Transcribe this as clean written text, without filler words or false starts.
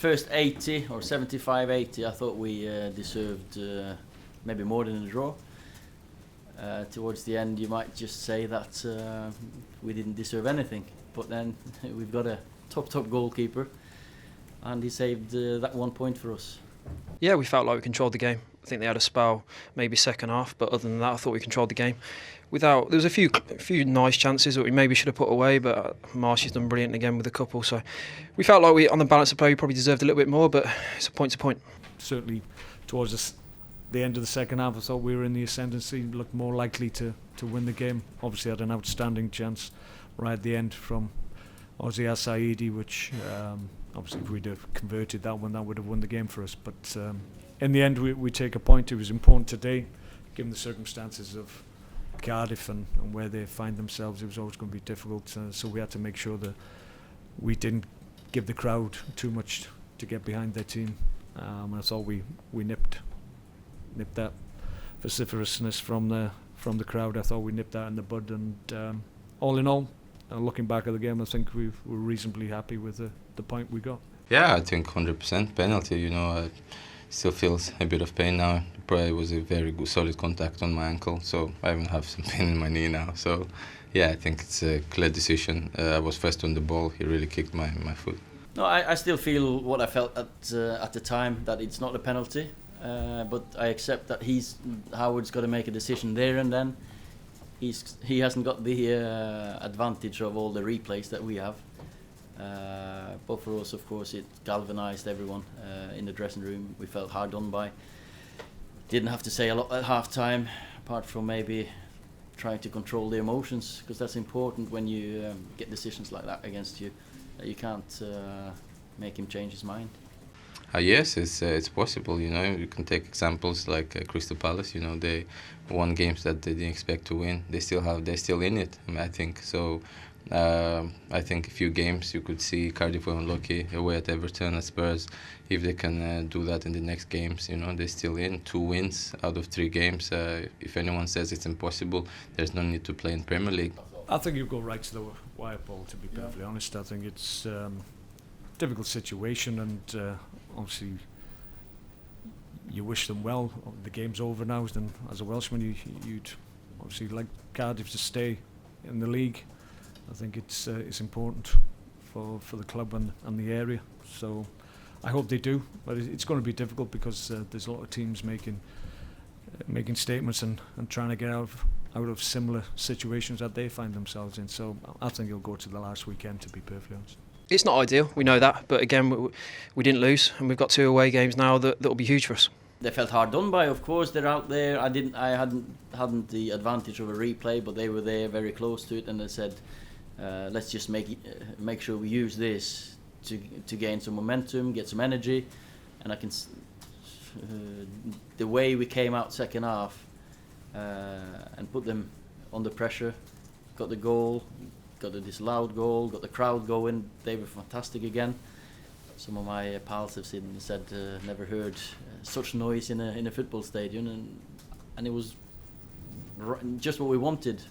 first 80 or 75, 80, I thought we deserved maybe more than a draw. Towards the end, you might just say that we didn't deserve anything. But then we've got a top goalkeeper, and he saved that 1 point for us. Yeah, we felt like we controlled the game. I think they had a spell, maybe second half, but other than that, I thought we controlled the game. There was a few nice chances that we maybe should have put away, but Marsh has done brilliant again with a couple. So we felt like on the balance of play, we probably deserved a little bit more, but it's a point to point. Certainly, towards the end of the second half, I thought we were in the ascendancy, looked more likely to win the game. Obviously, had an outstanding chance right at the end from Ozzy Al-Saidi, which obviously if we'd have converted that one, that would have won the game for us. But in the end, we take a point. It was important today, given the circumstances of Cardiff and where they find themselves. It was always going to be difficult, so we had to make sure that we didn't give the crowd too much to get behind their team. And I thought we nipped that vociferousness from the crowd. I thought we nipped that in the bud, and all in all, looking back at the game, I think we were reasonably happy with the point we got. Yeah, I think 100% penalty. Still feels a bit of pain now. Probably was a very good solid contact on my ankle, so I even have some pain in my knee now. So yeah, I think it's a clear decision. I was first on the ball. He really kicked my foot. No, I still feel what I felt at the time, that it's not a penalty, but I accept that Howard's got to make a decision there and then. He hasn't got the advantage of all the replays that we have. But for us, of course, it galvanised everyone in the dressing room. We felt hard done by. Didn't have to say a lot at half time, apart from maybe trying to control the emotions, because that's important when you get decisions like that against you. You can't make him change his mind. Yes, it's possible. You can take examples like Crystal Palace. They won games that they didn't expect to win. They're still in it. I think so. I think a few games you could see Cardiff were unlucky away at Everton, at Spurs. If they can do that in the next games, they're still in. 2 wins out of 3 games. If anyone says it's impossible, there's no need to play in Premier League. I think you go right to the wire, Paul, to be perfectly honest. I think it's a difficult situation, and obviously you wish them well. The game's over now, and as a Welshman you'd obviously like Cardiff to stay in the league. I think it's important for the club and the area, so I hope they do, but it's going to be difficult because there's a lot of teams making statements and trying to get out of similar situations that they find themselves in. So I think it'll go to the last weekend, to be perfectly honest. It's not ideal, we know that, but again, we didn't lose, and we've got 2 away games now that'll be huge for us. They felt hard done by, of course. They're out there. I hadn't the advantage of a replay, but they were there, very close to it, and they said, let's just make sure we use this to gain some momentum, get some energy, and the way we came out second half and put them under pressure, got the goal. Got the disallowed goal, got the crowd going. They were fantastic again. Some of my pals have said never heard such noise in a football stadium, and it was just what we wanted.